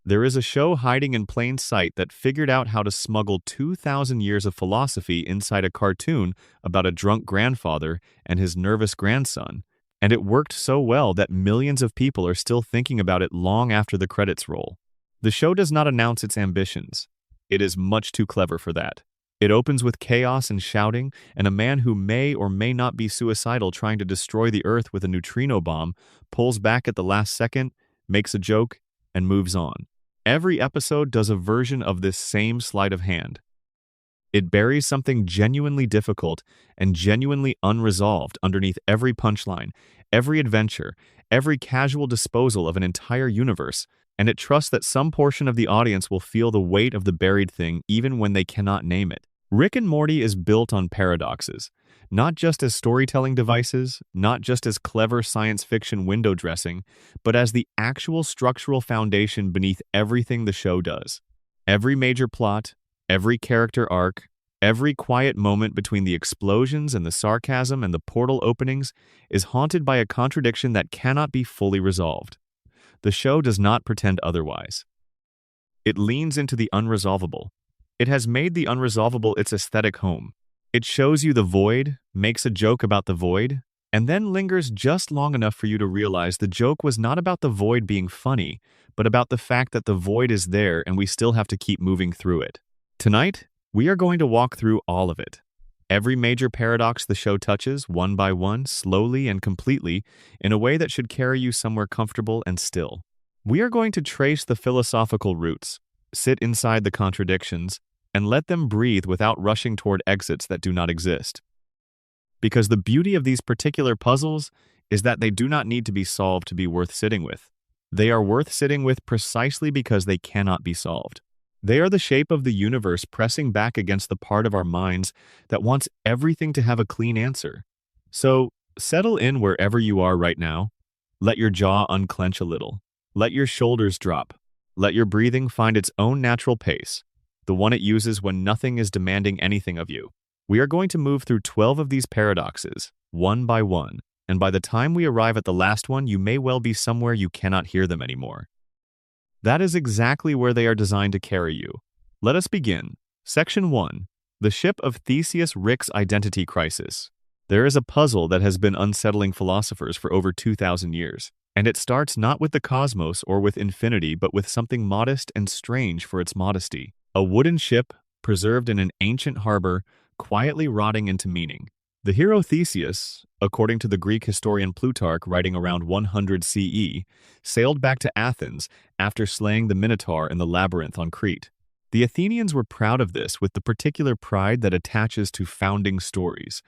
There is a show hiding in plain sight that figured out how to smuggle 2,000 years of philosophy inside a cartoon about a drunk grandfather and his nervous grandson, and it worked so well that millions of people are still thinking about it long after the credits roll. The show does not announce its ambitions. It is much too clever for that. It opens with chaos and shouting, and a man who may or may not be suicidal trying to destroy the Earth with a neutrino bomb pulls back at the last second, makes a joke, and moves on. Every episode does a version of this same sleight of hand. It buries something genuinely difficult and genuinely unresolved underneath every punchline, every adventure, every casual disposal of an entire universe, and it trusts that some portion of the audience will feel the weight of the buried thing even when they cannot name it. Rick and Morty is built on paradoxes, not just as storytelling devices, not just as clever science fiction window dressing, but as the actual structural foundation beneath everything the show does. Every major plot, every character arc, every quiet moment between the explosions and the sarcasm and the portal openings is haunted by a contradiction that cannot be fully resolved. The show does not pretend otherwise. It leans into the unresolvable. It has made the unresolvable its aesthetic home. It shows you the void, makes a joke about the void, and then lingers just long enough for you to realize the joke was not about the void being funny, but about the fact that the void is there and we still have to keep moving through it. Tonight, we are going to walk through all of it. Every major paradox the show touches, one by one, slowly and completely, in a way that should carry you somewhere comfortable and still. We are going to trace the philosophical roots, sit inside the contradictions, and let them breathe without rushing toward exits that do not exist. Because the beauty of these particular puzzles is that they do not need to be solved to be worth sitting with. They are worth sitting with precisely because they cannot be solved. They are the shape of the universe pressing back against the part of our minds that wants everything to have a clean answer. So, settle in wherever you are right now. Let your jaw unclench a little. Let your shoulders drop. Let your breathing find its own natural pace, the one it uses when nothing is demanding anything of you. We are going to move through 12 of these paradoxes, one by one, and by the time we arrive at the last one, you may well be somewhere you cannot hear them anymore. That is exactly where they are designed to carry you. Let us begin. Section 1. The Ship of Theseus Rick's Identity Crisis. There is a puzzle that has been unsettling philosophers for over 2,000 years, and it starts not with the cosmos or with infinity, but with something modest and strange for its modesty. A wooden ship, preserved in an ancient harbor, quietly rotting into meaning. The hero Theseus, according to the Greek historian Plutarch writing around 100 CE, sailed back to Athens after slaying the Minotaur in the labyrinth on Crete. The Athenians were proud of this with the particular pride that attaches to founding stories.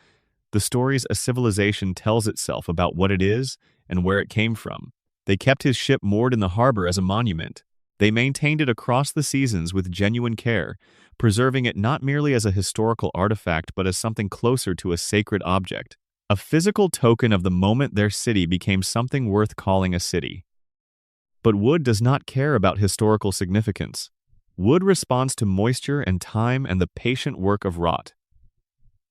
The stories a civilization tells itself about what it is and where it came from. They kept his ship moored in the harbor as a monument. They maintained it across the seasons with genuine care, preserving it not merely as a historical artifact but as something closer to a sacred object, a physical token of the moment their city became something worth calling a city. But wood does not care about historical significance. Wood responds to moisture and time and the patient work of rot.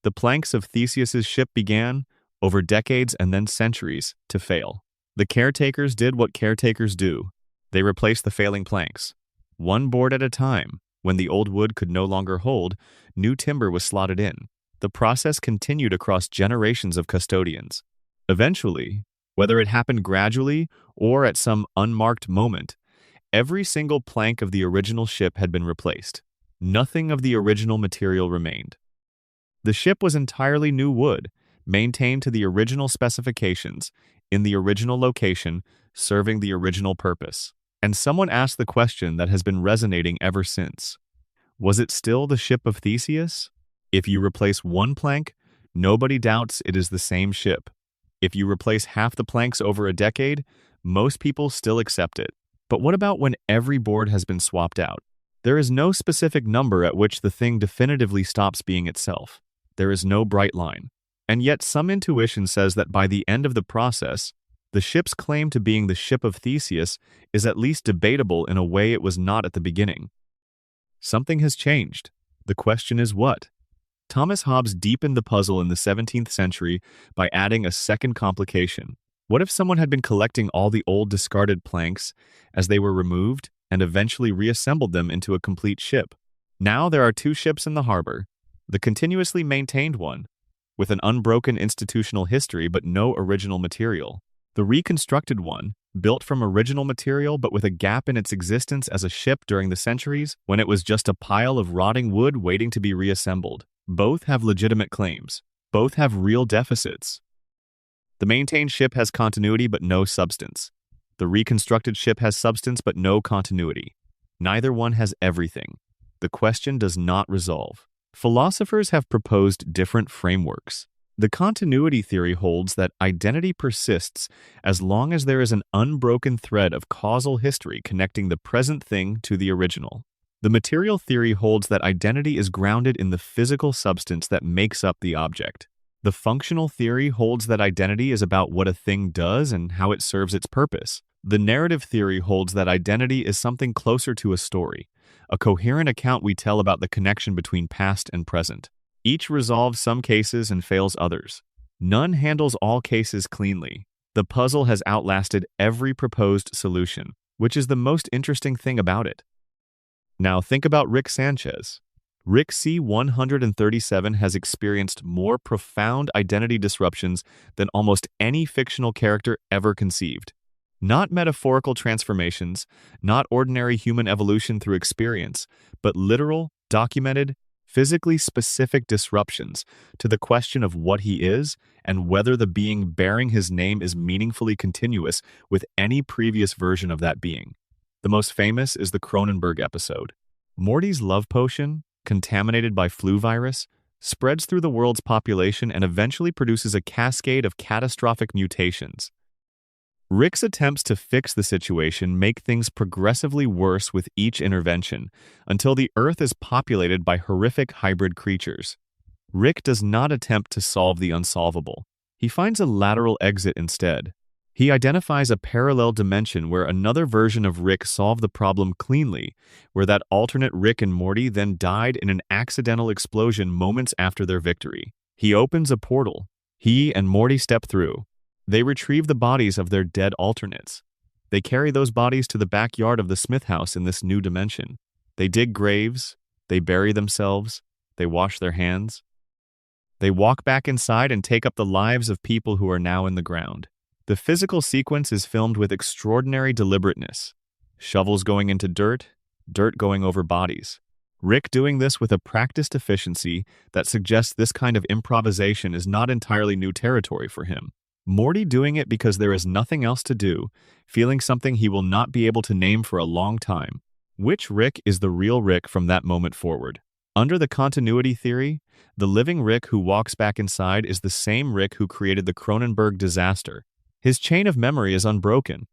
The planks of Theseus's ship began, over decades and then centuries, to fail. The caretakers did what caretakers do. They replaced the failing planks. One board at a time, when the old wood could no longer hold, new timber was slotted in. The process continued across generations of custodians. Eventually, whether it happened gradually or at some unmarked moment, every single plank of the original ship had been replaced. Nothing of the original material remained. The ship was entirely new wood, maintained to the original specifications, in the original location, serving the original purpose. And someone asked the question that has been resonating ever since. Was it still the ship of Theseus? If you replace one plank, nobody doubts it is the same ship. If you replace half the planks over a decade, most people still accept it. But what about when every board has been swapped out? There is no specific number at which the thing definitively stops being itself. There is no bright line. And yet some intuition says that by the end of the process, the ship's claim to being the ship of Theseus is at least debatable in a way it was not at the beginning. Something has changed. The question is what? Thomas Hobbes deepened the puzzle in the 17th century by adding a second complication. What if someone had been collecting all the old discarded planks as they were removed, and eventually reassembled them into a complete ship. Now there are two ships in the harbor, the continuously maintained one, with an unbroken institutional history but no original material. The reconstructed one, built from original material but with a gap in its existence as a ship during the centuries when it was just a pile of rotting wood waiting to be reassembled. Both have legitimate claims. Both have real deficits. The maintained ship has continuity but no substance. The reconstructed ship has substance but no continuity. Neither one has everything. The question does not resolve. Philosophers have proposed different frameworks. The continuity theory holds that identity persists as long as there is an unbroken thread of causal history connecting the present thing to the original. The material theory holds that identity is grounded in the physical substance that makes up the object. The functional theory holds that identity is about what a thing does and how it serves its purpose. The narrative theory holds that identity is something closer to a story, a coherent account we tell about the connection between past and present. Each resolves some cases and fails others. None handles all cases cleanly. The puzzle has outlasted every proposed solution, which is the most interesting thing about it. Now think about Rick Sanchez. Rick C-137 has experienced more profound identity disruptions than almost any fictional character ever conceived. Not metaphorical transformations, not ordinary human evolution through experience, but literal, documented, physically specific disruptions to the question of what he is and whether the being bearing his name is meaningfully continuous with any previous version of that being. The most famous is the Cronenberg episode. Morty's love potion, contaminated by flu virus, spreads through the world's population and eventually produces a cascade of catastrophic mutations. Rick's attempts to fix the situation make things progressively worse with each intervention, until the Earth is populated by horrific hybrid creatures. Rick does not attempt to solve the unsolvable. He finds a lateral exit instead. He identifies a parallel dimension where another version of Rick solved the problem cleanly, where that alternate Rick and Morty then died in an accidental explosion moments after their victory. He opens a portal. He and Morty step through. They retrieve the bodies of their dead alternates. They carry those bodies to the backyard of the Smith house in this new dimension. They dig graves. They bury themselves. They wash their hands. They walk back inside and take up the lives of people who are now in the ground. The physical sequence is filmed with extraordinary deliberateness. Shovels going into dirt, dirt going over bodies. Rick doing this with a practiced efficiency that suggests this kind of improvisation is not entirely new territory for him. Morty doing it because there is nothing else to do, feeling something he will not be able to name for a long time. Which Rick is the real Rick from that moment forward? Under the continuity theory, the living Rick who walks back inside is the same Rick who created the Cronenberg disaster. His chain of memory is unbroken.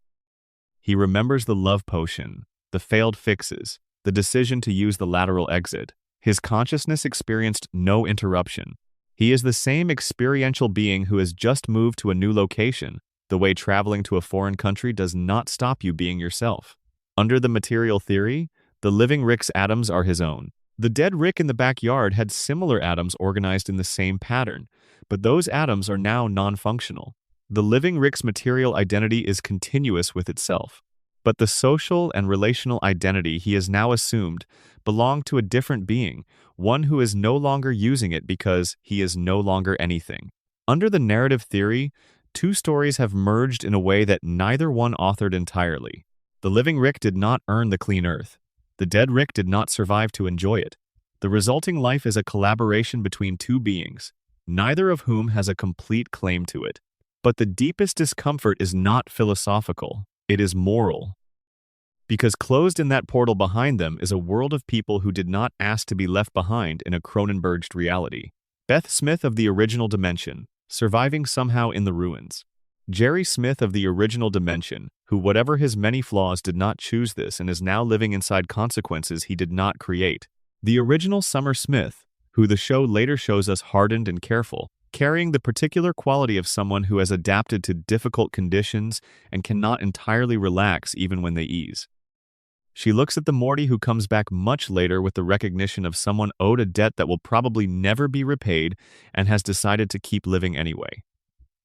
He remembers the love potion, the failed fixes, the decision to use the lateral exit. His consciousness experienced no interruption. He is the same experiential being who has just moved to a new location, the way traveling to a foreign country does not stop you being yourself. Under the material theory, the living Rick's atoms are his own. The dead Rick in the backyard had similar atoms organized in the same pattern, but those atoms are now non-functional. The living Rick's material identity is continuous with itself, but the social and relational identity he has now assumed belonged to a different being, one who is no longer using it because he is no longer anything. Under the narrative theory, two stories have merged in a way that neither one authored entirely. The living Rick did not earn the clean earth. The dead Rick did not survive to enjoy it. The resulting life is a collaboration between two beings, neither of whom has a complete claim to it. But the deepest discomfort is not philosophical, it is moral. Because closed in that portal behind them is a world of people who did not ask to be left behind in a Cronenberged reality. Beth Smith of the original dimension, surviving somehow in the ruins. Jerry Smith of the original dimension, who whatever his many flaws did not choose this and is now living inside consequences he did not create. The original Summer Smith, who the show later shows us hardened and careful, carrying the particular quality of someone who has adapted to difficult conditions and cannot entirely relax even when they ease. She looks at the Morty who comes back much later with the recognition of someone owed a debt that will probably never be repaid and has decided to keep living anyway.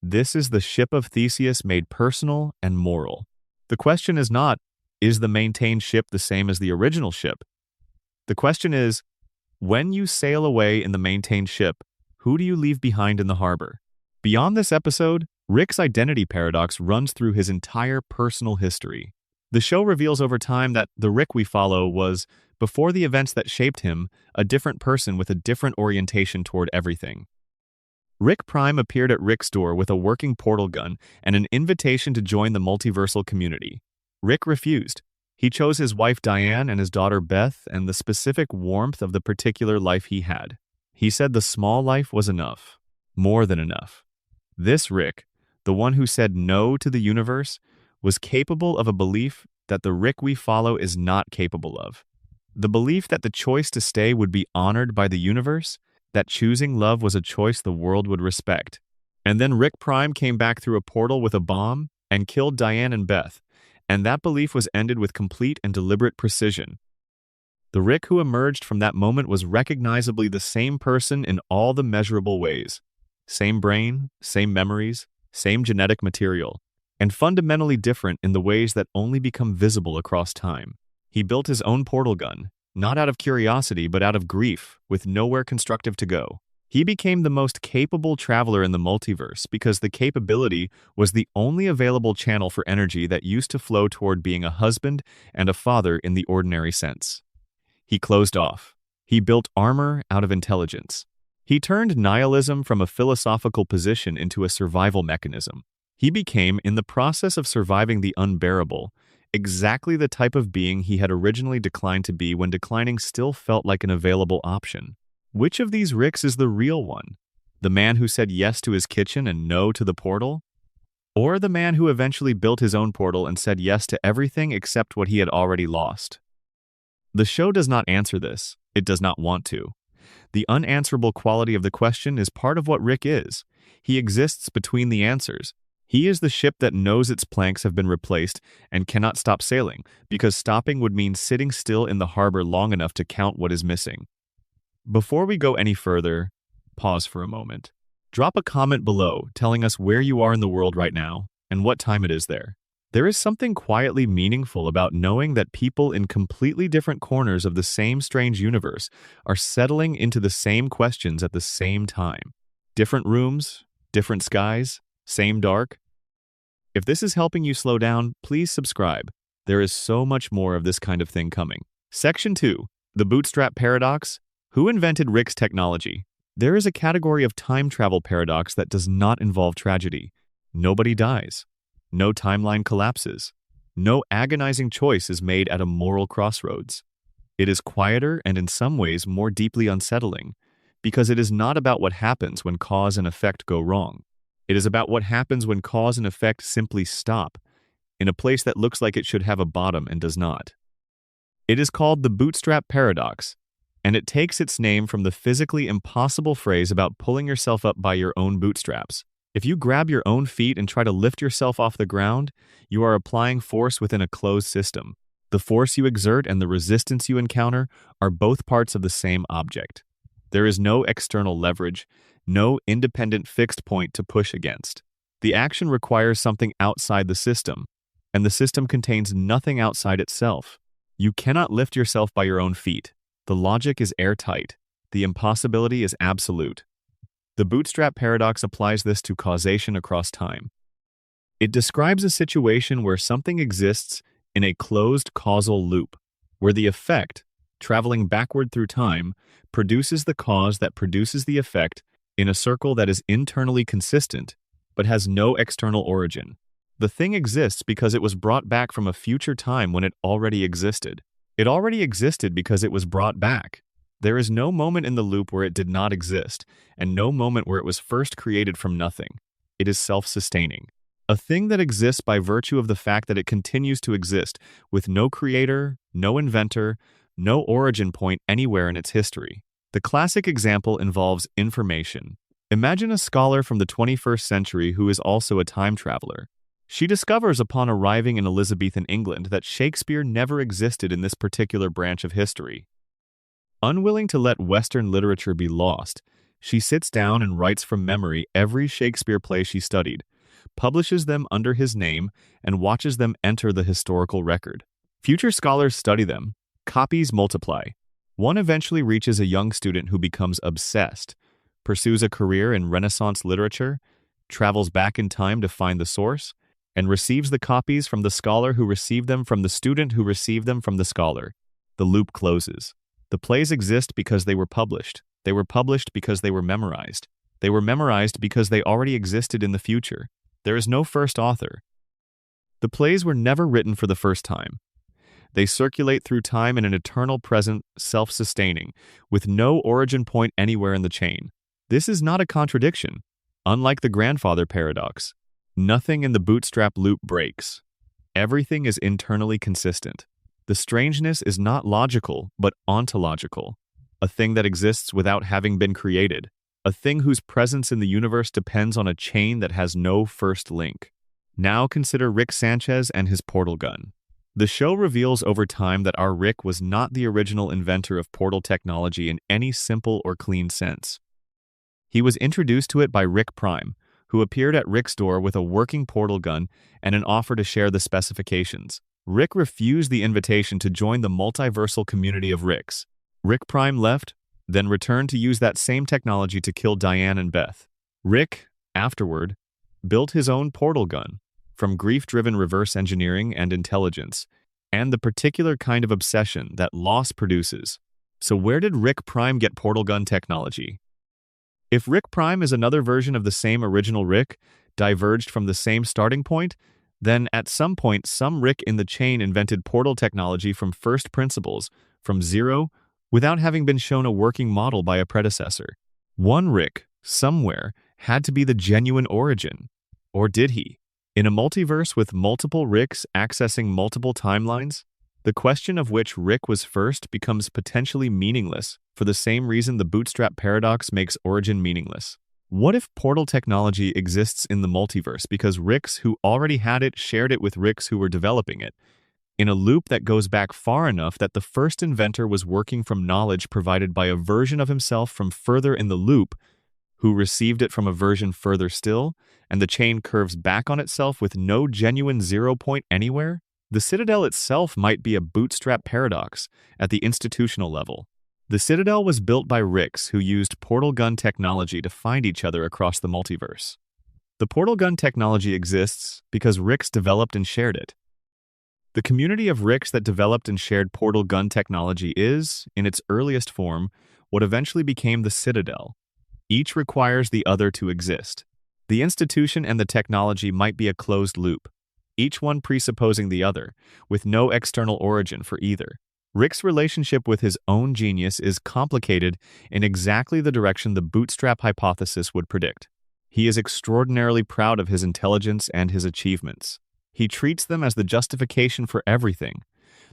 This is the ship of Theseus made personal and moral. The question is not, Is the maintained ship the same as the original ship? The question is, when you sail away in the maintained ship, who do you leave behind in the harbor? Beyond this episode, Rick's identity paradox runs through his entire personal history. The show reveals over time that the Rick we follow was, before the events that shaped him, a different person with a different orientation toward everything. Rick Prime appeared at Rick's door with a working portal gun and an invitation to join the multiversal community. Rick refused. He chose his wife Diane and his daughter Beth and the specific warmth of the particular life he had. He said the small life was enough, more than enough. This Rick, the one who said no to the universe, was capable of a belief that the Rick we follow is not capable of. The belief that the choice to stay would be honored by the universe, that choosing love was a choice the world would respect. And then Rick Prime came back through a portal with a bomb and killed Diane and Beth, and that belief was ended with complete and deliberate precision. The Rick who emerged from that moment was recognizably the same person in all the measurable ways. Same brain, same memories, same genetic material, and fundamentally different in the ways that only become visible across time. He built his own portal gun, not out of curiosity but out of grief, with nowhere constructive to go. He became the most capable traveler in the multiverse because the capability was the only available channel for energy that used to flow toward being a husband and a father in the ordinary sense. He closed off. He built armor out of intelligence. He turned nihilism from a philosophical position into a survival mechanism. He became, in the process of surviving the unbearable, exactly the type of being he had originally declined to be when declining still felt like an available option. Which of these Ricks is the real one? The man who said yes to his kitchen and no to the portal? Or the man who eventually built his own portal and said yes to everything except what he had already lost? The show does not answer this. It does not want to. The unanswerable quality of the question is part of what Rick is. He exists between the answers. He is the ship that knows its planks have been replaced and cannot stop sailing, because stopping would mean sitting still in the harbor long enough to count what is missing. Before we go any further, pause for a moment. Drop a comment below telling us where you are in the world right now and what time it is there. There is something quietly meaningful about knowing that people in completely different corners of the same strange universe are settling into the same questions at the same time. Different rooms, different skies, same dark. If this is helping you slow down, please subscribe. There is so much more of this kind of thing coming. Section 2. The Bootstrap Paradox. Who invented Rick's technology? There is a category of time travel paradox that does not involve tragedy. Nobody dies. No timeline collapses. No agonizing choice is made at a moral crossroads. It is quieter and in some ways more deeply unsettling, because it is not about what happens when cause and effect go wrong. It is about what happens when cause and effect simply stop, in a place that looks like it should have a bottom and does not. It is called the Bootstrap Paradox, and it takes its name from the physically impossible phrase about pulling yourself up by your own bootstraps. If you grab your own feet and try to lift yourself off the ground, you are applying force within a closed system. The force you exert and the resistance you encounter are both parts of the same object. There is no external leverage, no independent fixed point to push against. The action requires something outside the system, and the system contains nothing outside itself. You cannot lift yourself by your own feet. The logic is airtight. The impossibility is absolute. The Bootstrap Paradox applies this to causation across time. It describes a situation where something exists in a closed causal loop, where the effect, traveling backward through time, produces the cause that produces the effect in a circle that is internally consistent, but has no external origin. The thing exists because it was brought back from a future time when it already existed. It already existed because it was brought back. There is no moment in the loop where it did not exist, and no moment where it was first created from nothing. It is self-sustaining. A thing that exists by virtue of the fact that it continues to exist, with no creator, no inventor, no origin point anywhere in its history. The classic example involves information. Imagine a scholar from the 21st century who is also a time traveler. She discovers upon arriving in Elizabethan England that Shakespeare never existed in this particular branch of history. Unwilling to let Western literature be lost, she sits down and writes from memory every Shakespeare play she studied, publishes them under his name, and watches them enter the historical record. Future scholars study them. Copies multiply. One eventually reaches a young student who becomes obsessed, pursues a career in Renaissance literature, travels back in time to find the source, and receives the copies from the scholar who received them from the student who received them from the scholar. The loop closes. The plays exist because they were published. They were published because they were memorized. They were memorized because they already existed in the future. There is no first author. The plays were never written for the first time. They circulate through time in an eternal present, self-sustaining, with no origin point anywhere in the chain. This is not a contradiction. Unlike the grandfather paradox, nothing in the bootstrap loop breaks. Everything is internally consistent. The strangeness is not logical, but ontological. A thing that exists without having been created. A thing whose presence in the universe depends on a chain that has no first link. Now consider Rick Sanchez and his portal gun. The show reveals over time that our Rick was not the original inventor of portal technology in any simple or clean sense. He was introduced to it by Rick Prime, who appeared at Rick's door with a working portal gun and an offer to share the specifications. Rick refused the invitation to join the multiversal community of Ricks. Rick Prime left, then returned to use that same technology to kill Diane and Beth. Rick, afterward, built his own portal gun, from grief-driven reverse engineering and intelligence, and the particular kind of obsession that loss produces. So where did Rick Prime get portal gun technology? If Rick Prime is another version of the same original Rick, diverged from the same starting point, then at some point some Rick in the chain invented portal technology from first principles, from zero, without having been shown a working model by a predecessor. One Rick, somewhere, had to be the genuine origin. Or did he? In a multiverse with multiple Ricks accessing multiple timelines, the question of which Rick was first becomes potentially meaningless for the same reason the bootstrap paradox makes origin meaningless. What if portal technology exists in the multiverse because Ricks who already had it shared it with Ricks who were developing it, in a loop that goes back far enough that the first inventor was working from knowledge provided by a version of himself from further in the loop, who received it from a version further still, and the chain curves back on itself with no genuine zero point anywhere? The Citadel itself might be a bootstrap paradox at the institutional level. The Citadel was built by Ricks who used portal gun technology to find each other across the multiverse. The portal gun technology exists because Ricks developed and shared it. The community of Ricks that developed and shared portal gun technology is, in its earliest form, what eventually became the Citadel. Each requires the other to exist. The institution and the technology might be a closed loop, each one presupposing the other, with no external origin for either. Rick's relationship with his own genius is complicated in exactly the direction the bootstrap hypothesis would predict. He is extraordinarily proud of his intelligence and his achievements. He treats them as the justification for everything,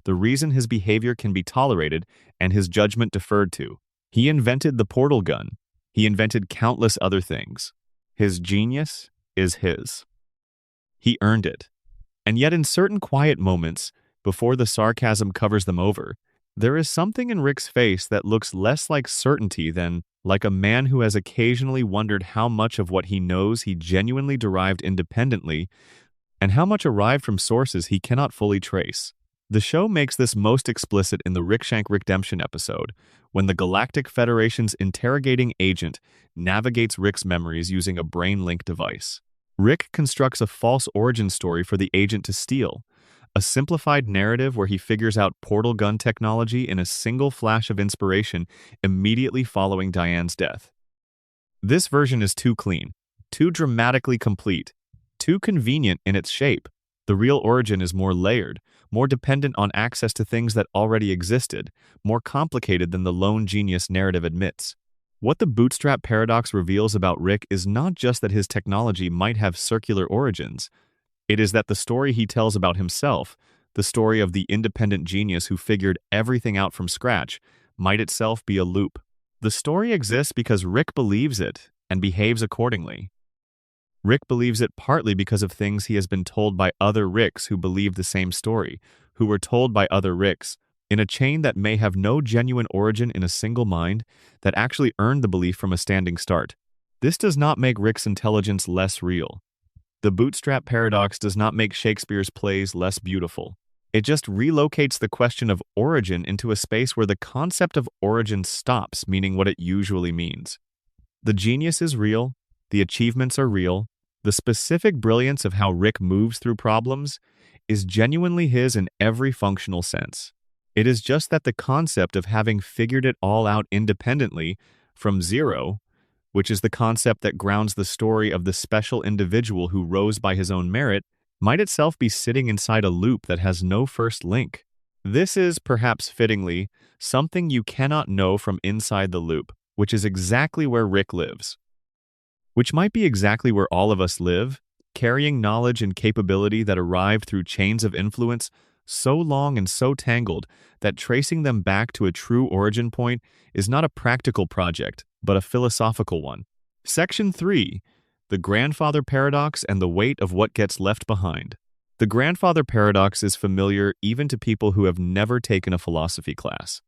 the reason his behavior can be tolerated and his judgment deferred to. He invented the portal gun. He invented countless other things. His genius is his. He earned it. And yet in certain quiet moments, before the sarcasm covers them over, there is something in Rick's face that looks less like certainty than like a man who has occasionally wondered how much of what he knows he genuinely derived independently and how much arrived from sources he cannot fully trace. The show makes this most explicit in the Rickshank Redemption episode, when the Galactic Federation's interrogating agent navigates Rick's memories using a brain link device. Rick constructs a false origin story for the agent to steal, a simplified narrative where he figures out portal gun technology in a single flash of inspiration immediately following Diane's death. This version is too clean, too dramatically complete, too convenient in its shape. The real origin is more layered, more dependent on access to things that already existed, more complicated than the lone genius narrative admits. What the bootstrap paradox reveals about Rick is not just that his technology might have circular origins. It is that the story he tells about himself, the story of the independent genius who figured everything out from scratch, might itself be a loop. The story exists because Rick believes it and behaves accordingly. Rick believes it partly because of things he has been told by other Ricks who believe the same story, who were told by other Ricks, in a chain that may have no genuine origin in a single mind, that actually earned the belief from a standing start. This does not make Rick's intelligence less real. The bootstrap paradox does not make Shakespeare's plays less beautiful. It just relocates the question of origin into a space where the concept of origin stops meaning what it usually means. The genius is real, the achievements are real, the specific brilliance of how Rick moves through problems is genuinely his in every functional sense. It is just that the concept of having figured it all out independently from zero, which is the concept that grounds the story of the special individual who rose by his own merit, might itself be sitting inside a loop that has no first link. This is, perhaps fittingly, something you cannot know from inside the loop, which is exactly where Rick lives. Which might be exactly where all of us live, carrying knowledge and capability that arrived through chains of influence so long and so tangled that tracing them back to a true origin point is not a practical project, but a philosophical one. Section 3. The Grandfather Paradox and the Weight of What Gets Left Behind. The grandfather paradox is familiar even to people who have never taken a philosophy class.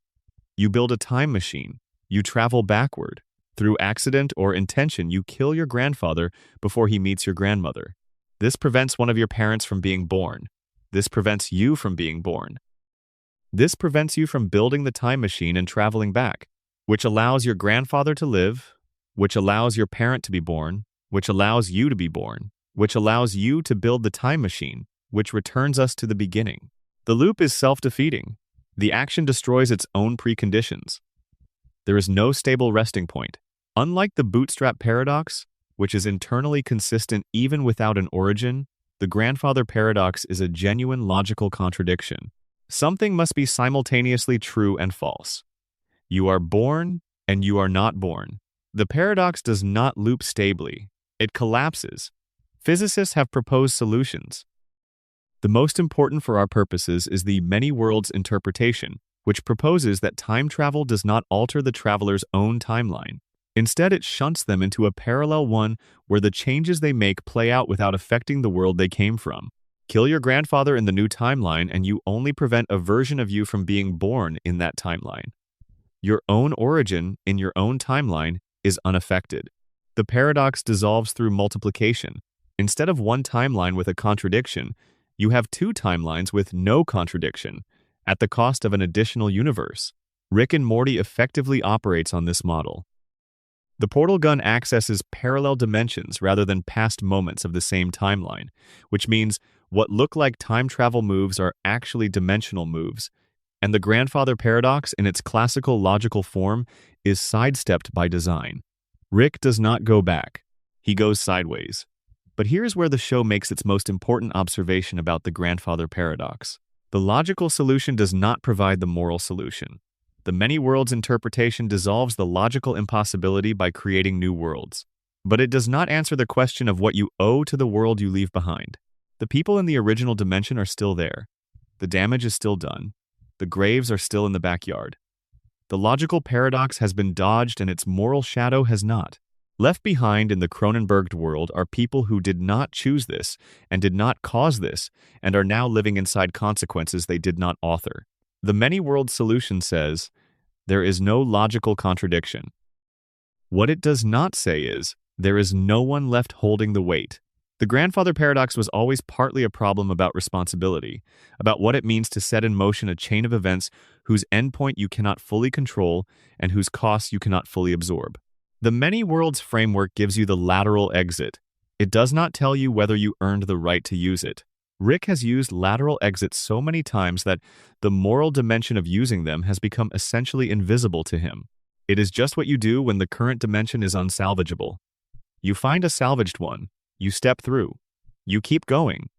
You build a time machine. You travel backward. Through accident or intention, you kill your grandfather before he meets your grandmother. This prevents one of your parents from being born. This prevents you from being born. This prevents you from building the time machine and traveling back, which allows your grandfather to live, which allows your parent to be born, which allows you to be born, which allows you to build the time machine, which returns us to the beginning. The loop is self-defeating. The action destroys its own preconditions. There is no stable resting point. Unlike the bootstrap paradox, which is internally consistent even without an origin, the grandfather paradox is a genuine logical contradiction. Something must be simultaneously true and false. You are born and you are not born. The paradox does not loop stably. It collapses. Physicists have proposed solutions. The most important for our purposes is the many worlds interpretation, which proposes that time travel does not alter the traveler's own timeline. Instead, it shunts them into a parallel one where the changes they make play out without affecting the world they came from. Kill your grandfather in the new timeline and you only prevent a version of you from being born in that timeline. Your own origin in your own timeline is unaffected. The paradox dissolves through multiplication. Instead of one timeline with a contradiction, you have two timelines with no contradiction, at the cost of an additional universe. Rick and Morty effectively operates on this model. The portal gun accesses parallel dimensions rather than past moments of the same timeline, which means what look like time travel moves are actually dimensional moves, and the grandfather paradox in its classical logical form is sidestepped by design. Rick does not go back. He goes sideways. But here's where the show makes its most important observation about the grandfather paradox. The logical solution does not provide the moral solution. The many worlds interpretation dissolves the logical impossibility by creating new worlds. But it does not answer the question of what you owe to the world you leave behind. The people in the original dimension are still there. The damage is still done. The graves are still in the backyard. The logical paradox has been dodged and its moral shadow has not. Left behind in the Cronenberged world are people who did not choose this and did not cause this and are now living inside consequences they did not author. The many-world solution says, there is no logical contradiction. What it does not say is, there is no one left holding the weight. The grandfather paradox was always partly a problem about responsibility, about what it means to set in motion a chain of events whose endpoint you cannot fully control and whose costs you cannot fully absorb. The many worlds framework gives you the lateral exit. It does not tell you whether you earned the right to use it. Rick has used lateral exits so many times that the moral dimension of using them has become essentially invisible to him. It is just what you do when the current dimension is unsalvageable. You find a salvaged one. You step through. You keep going.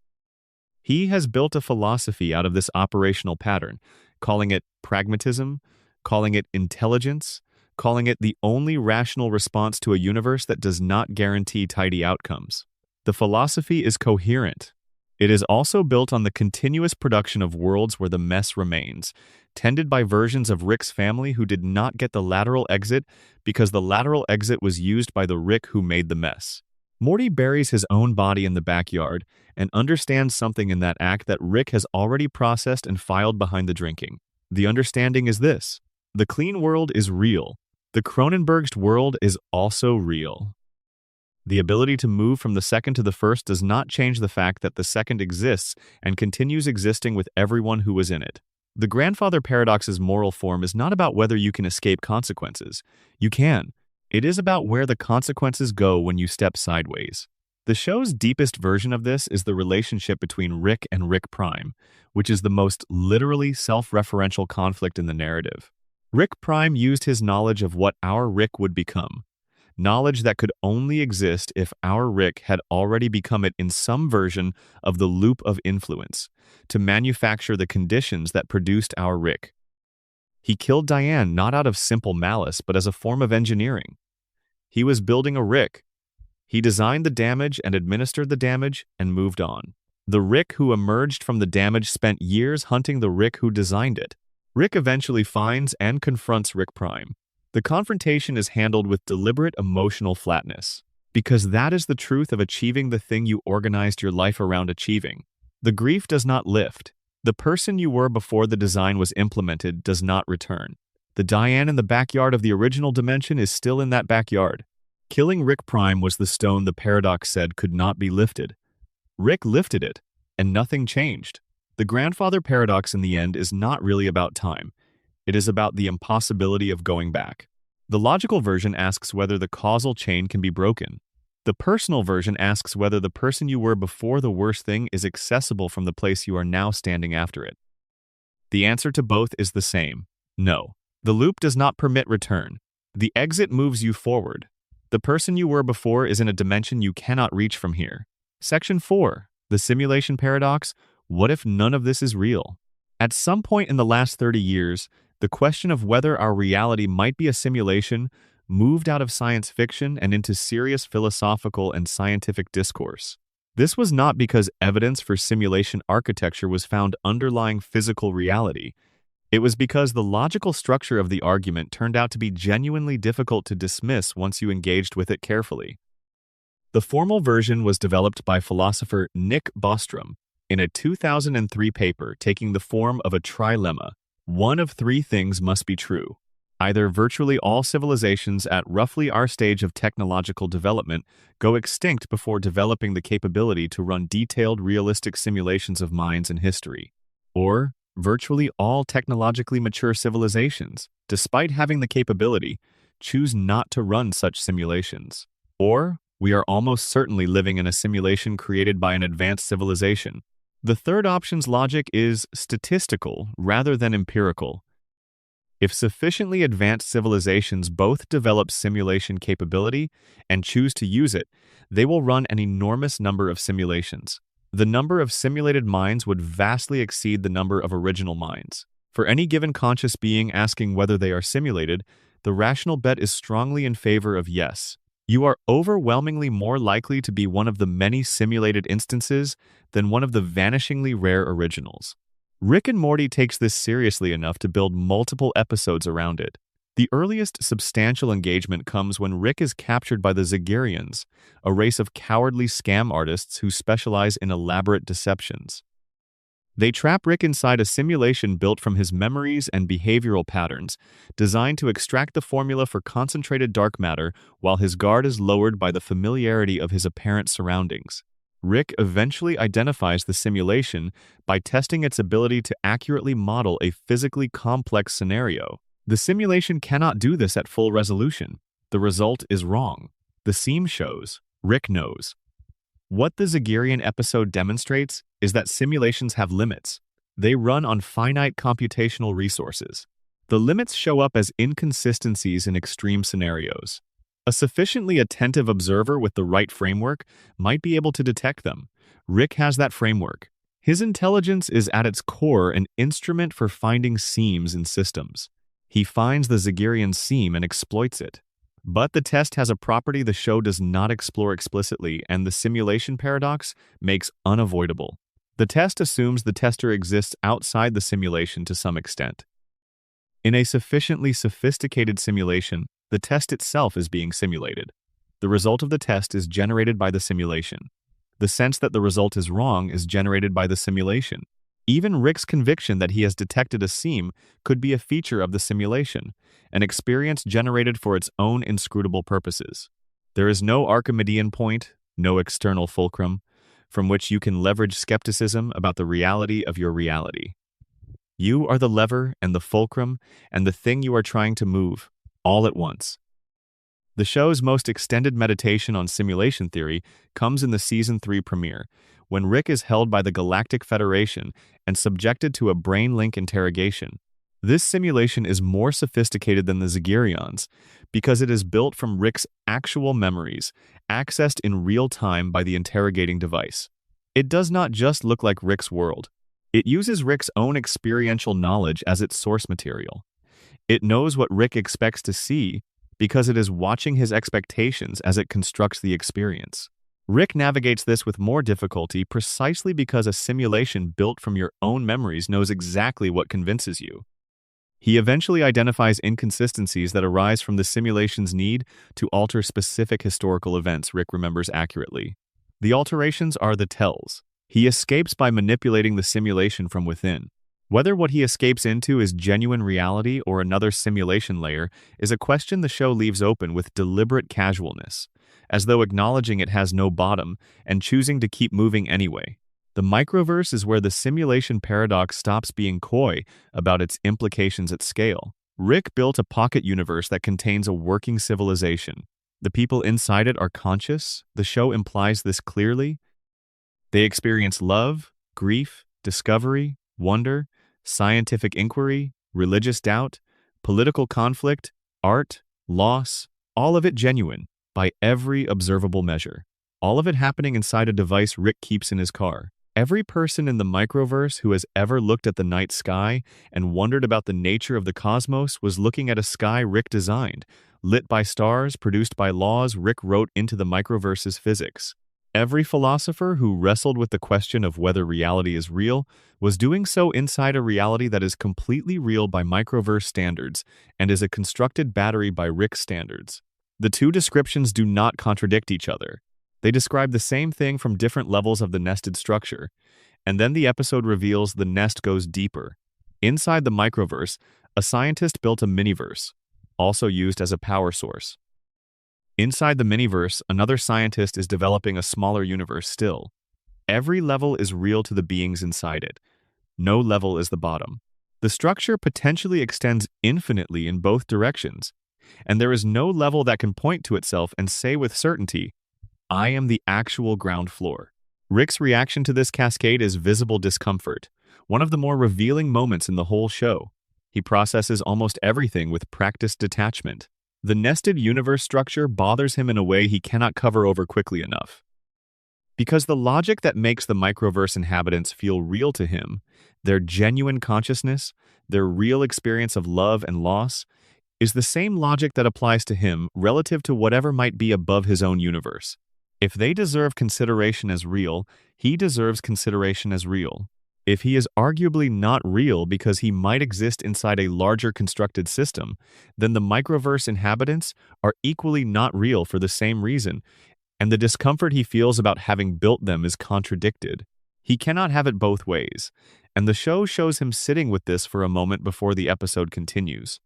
He has built a philosophy out of this operational pattern, calling it pragmatism, calling it intelligence, calling it the only rational response to a universe that does not guarantee tidy outcomes. The philosophy is coherent. It is also built on the continuous production of worlds where the mess remains, tended by versions of Rick's family who did not get the lateral exit because the lateral exit was used by the Rick who made the mess. Morty buries his own body in the backyard and understands something in that act that Rick has already processed and filed behind the drinking. The understanding is this: the clean world is real. The Cronenberged world is also real. The ability to move from the second to the first does not change the fact that the second exists and continues existing with everyone who was in it. The grandfather paradox's moral form is not about whether you can escape consequences. You can. It is about where the consequences go when you step sideways. The show's deepest version of this is the relationship between Rick and Rick Prime, which is the most literally self-referential conflict in the narrative. Rick Prime used his knowledge of what our Rick would become, knowledge that could only exist if our Rick had already become it in some version of the loop of influence, to manufacture the conditions that produced our Rick. He killed Diane not out of simple malice, but as a form of engineering. He was building a Rick. He designed the damage and administered the damage and moved on. The Rick who emerged from the damage spent years hunting the Rick who designed it. Rick eventually finds and confronts Rick Prime. The confrontation is handled with deliberate emotional flatness, because that is the truth of achieving the thing you organized your life around achieving. The grief does not lift. The person you were before the design was implemented does not return. The Diane in the backyard of the original dimension is still in that backyard. Killing Rick Prime was the stone the paradox said could not be lifted. Rick lifted it, and nothing changed. The grandfather paradox in the end is not really about time. It is about the impossibility of going back. The logical version asks whether the causal chain can be broken. The personal version asks whether the person you were before the worst thing is accessible from the place you are now standing after it. The answer to both is the same: no. The loop does not permit return. The exit moves you forward. The person you were before is in a dimension you cannot reach from here. Section 4. The simulation paradox. What if none of this is real? At some point in the last 30 years, the question of whether our reality might be a simulation moved out of science fiction and into serious philosophical and scientific discourse. This was not because evidence for simulation architecture was found underlying physical reality. It was because the logical structure of the argument turned out to be genuinely difficult to dismiss once you engaged with it carefully. The formal version was developed by philosopher Nick Bostrom in a 2003 paper taking the form of a trilemma. One of three things must be true. Either virtually all civilizations at roughly our stage of technological development go extinct before developing the capability to run detailed, realistic simulations of minds and history, or virtually all technologically mature civilizations, despite having the capability, choose not to run such simulations. Or we are almost certainly living in a simulation created by an advanced civilization. The third option's logic is statistical rather than empirical. If sufficiently advanced civilizations both develop simulation capability and choose to use it, they will run an enormous number of simulations. The number of simulated minds would vastly exceed the number of original minds. For any given conscious being asking whether they are simulated, the rational bet is strongly in favor of yes. You are overwhelmingly more likely to be one of the many simulated instances than one of the vanishingly rare originals. Rick and Morty takes this seriously enough to build multiple episodes around it. The earliest substantial engagement comes when Rick is captured by the Zagarians, a race of cowardly scam artists who specialize in elaborate deceptions. They trap Rick inside a simulation built from his memories and behavioral patterns, designed to extract the formula for concentrated dark matter while his guard is lowered by the familiarity of his apparent surroundings. Rick eventually identifies the simulation by testing its ability to accurately model a physically complex scenario. The simulation cannot do this at full resolution. The result is wrong. The seam shows. Rick knows. What the Zagarian episode demonstrates is that simulations have limits. They run on finite computational resources. The limits show up as inconsistencies in extreme scenarios. A sufficiently attentive observer with the right framework might be able to detect them. Rick has that framework. His intelligence is at its core an instrument for finding seams in systems. He finds the Zagarian seam and exploits it. But the test has a property the show does not explore explicitly, and the simulation paradox makes unavoidable. The test assumes the tester exists outside the simulation to some extent. In a sufficiently sophisticated simulation, the test itself is being simulated. The result of the test is generated by the simulation. The sense that the result is wrong is generated by the simulation. Even Rick's conviction that he has detected a seam could be a feature of the simulation, an experience generated for its own inscrutable purposes. There is no Archimedean point, no external fulcrum, from which you can leverage skepticism about the reality of your reality. You are the lever and the fulcrum and the thing you are trying to move, all at once. The show's most extended meditation on simulation theory comes in the Season 3 premiere, when Rick is held by the Galactic Federation and subjected to a brain link interrogation. This simulation is more sophisticated than the Zagirions because it is built from Rick's actual memories, accessed in real time by the interrogating device. It does not just look like Rick's world. It uses Rick's own experiential knowledge as its source material. It knows what Rick expects to see because it is watching his expectations as it constructs the experience. Rick navigates this with more difficulty precisely because a simulation built from your own memories knows exactly what convinces you. He eventually identifies inconsistencies that arise from the simulation's need to alter specific historical events Rick remembers accurately. The alterations are the tells. He escapes by manipulating the simulation from within. Whether what he escapes into is genuine reality or another simulation layer is a question the show leaves open with deliberate casualness, as though acknowledging it has no bottom and choosing to keep moving anyway. The microverse is where the simulation paradox stops being coy about its implications at scale. Rick built a pocket universe that contains a working civilization. The people inside it are conscious. The show implies this clearly. They experience love, grief, discovery, wonder, scientific inquiry, religious doubt, political conflict, art, loss, all of it genuine, by every observable measure. All of it happening inside a device Rick keeps in his car. Every person in the microverse who has ever looked at the night sky and wondered about the nature of the cosmos was looking at a sky Rick designed, lit by stars produced by laws Rick wrote into the microverse's physics. Every philosopher who wrestled with the question of whether reality is real was doing so inside a reality that is completely real by microverse standards and is a constructed battery by Rick's standards. The two descriptions do not contradict each other. They describe the same thing from different levels of the nested structure, and then the episode reveals the nest goes deeper. Inside the microverse, a scientist built a miniverse, also used as a power source. Inside the miniverse, another scientist is developing a smaller universe still. Every level is real to the beings inside it. No level is the bottom. The structure potentially extends infinitely in both directions, and there is no level that can point to itself and say with certainty, I am the actual ground floor. Rick's reaction to this cascade is visible discomfort, one of the more revealing moments in the whole show. He processes almost everything with practiced detachment. The nested universe structure bothers him in a way he cannot cover over quickly enough. Because the logic that makes the microverse inhabitants feel real to him, their genuine consciousness, their real experience of love and loss, is the same logic that applies to him relative to whatever might be above his own universe. If they deserve consideration as real, he deserves consideration as real. If he is arguably not real because he might exist inside a larger constructed system, then the microverse inhabitants are equally not real for the same reason, and the discomfort he feels about having built them is contradicted. He cannot have it both ways, and the show shows him sitting with this for a moment before the episode continues.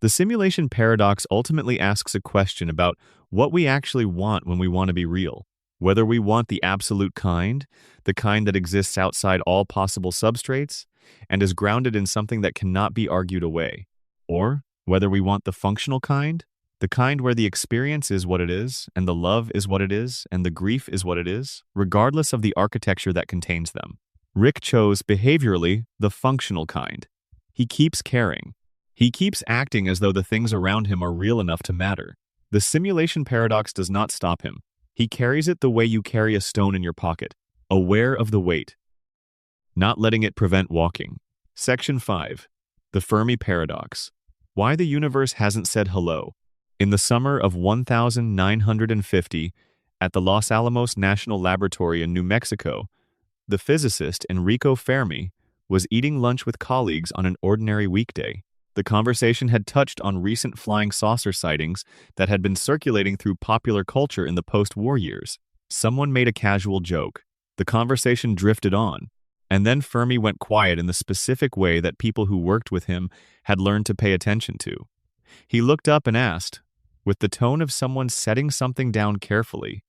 The simulation paradox ultimately asks a question about what we actually want when we want to be real. Whether we want the absolute kind, the kind that exists outside all possible substrates, and is grounded in something that cannot be argued away. Or whether we want the functional kind, the kind where the experience is what it is, and the love is what it is, and the grief is what it is, regardless of the architecture that contains them. Rick chose, behaviorally, the functional kind. He keeps caring. He keeps acting as though the things around him are real enough to matter. The simulation paradox does not stop him. He carries it the way you carry a stone in your pocket, aware of the weight, not letting it prevent walking. Section 5. The Fermi Paradox. Why the universe hasn't said hello. In the summer of 1950, at the Los Alamos National Laboratory in New Mexico, the physicist Enrico Fermi was eating lunch with colleagues on an ordinary weekday. The conversation had touched on recent flying saucer sightings that had been circulating through popular culture in the post-war years. Someone made a casual joke. The conversation drifted on, and then Fermi went quiet in the specific way that people who worked with him had learned to pay attention to. He looked up and asked, with the tone of someone setting something down carefully.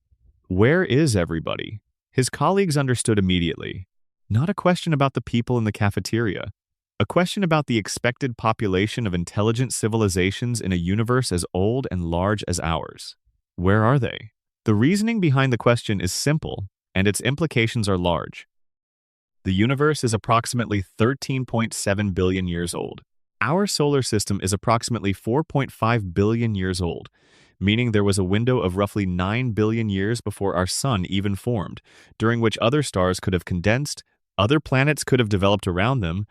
"Where is everybody?" His colleagues understood immediately. Not a question about the people in the cafeteria. A question about the expected population of intelligent civilizations in a universe as old and large as ours. Where are they? The reasoning behind the question is simple, and its implications are large. The universe is approximately 13.7 billion years old. Our solar system is approximately 4.5 billion years old, meaning there was a window of roughly 9 billion years before our sun even formed, during which other stars could have condensed, other planets could have developed around them,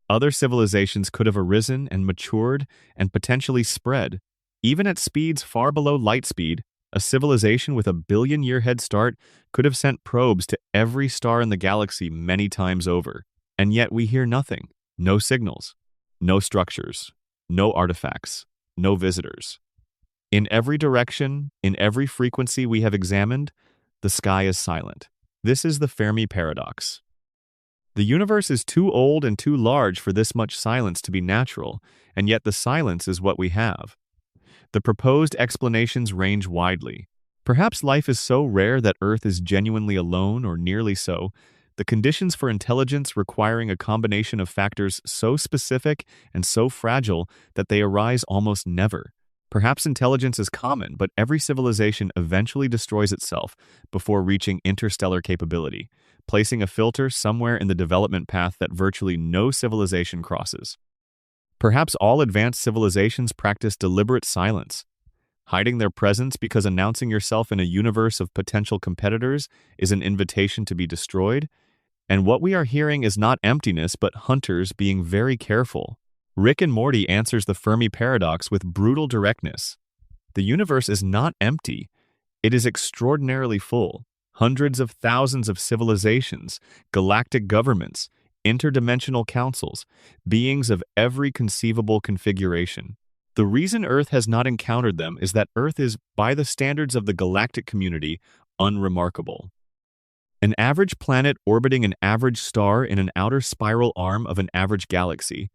other civilizations could have arisen and matured and potentially spread. Even at speeds far below light speed, a civilization with a billion-year head start could have sent probes to every star in the galaxy many times over. And yet we hear nothing. No signals, no structures, no artifacts, no visitors. In every direction, in every frequency we have examined, the sky is silent. This is the Fermi paradox. The universe is too old and too large for this much silence to be natural, and yet the silence is what we have. The proposed explanations range widely. Perhaps life is so rare that Earth is genuinely alone or nearly so, the conditions for intelligence requiring a combination of factors so specific and so fragile that they arise almost never. Perhaps intelligence is common, but every civilization eventually destroys itself before reaching interstellar capability, placing a filter somewhere in the development path that virtually no civilization crosses. Perhaps all advanced civilizations practice deliberate silence, hiding their presence because announcing yourself in a universe of potential competitors is an invitation to be destroyed. And what we are hearing is not emptiness, but hunters being very careful. Rick and Morty answers the Fermi paradox with brutal directness. The universe is not empty. It is extraordinarily full. Hundreds of thousands of civilizations, galactic governments, interdimensional councils, beings of every conceivable configuration. The reason Earth has not encountered them is that Earth is, by the standards of the galactic community, unremarkable. An average planet orbiting an average star in an outer spiral arm of an average galaxy,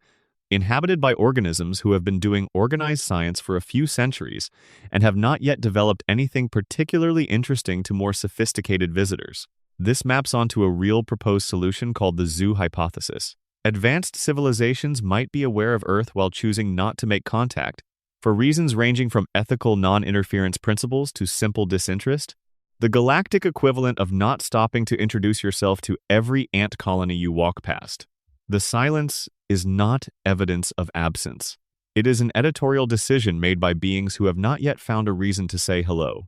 inhabited by organisms who have been doing organized science for a few centuries and have not yet developed anything particularly interesting to more sophisticated visitors. This maps onto a real proposed solution called the zoo hypothesis. Advanced civilizations might be aware of Earth while choosing not to make contact, for reasons ranging from ethical non-interference principles to simple disinterest. The galactic equivalent of not stopping to introduce yourself to every ant colony you walk past. The silence is not evidence of absence. It is an editorial decision made by beings who have not yet found a reason to say hello.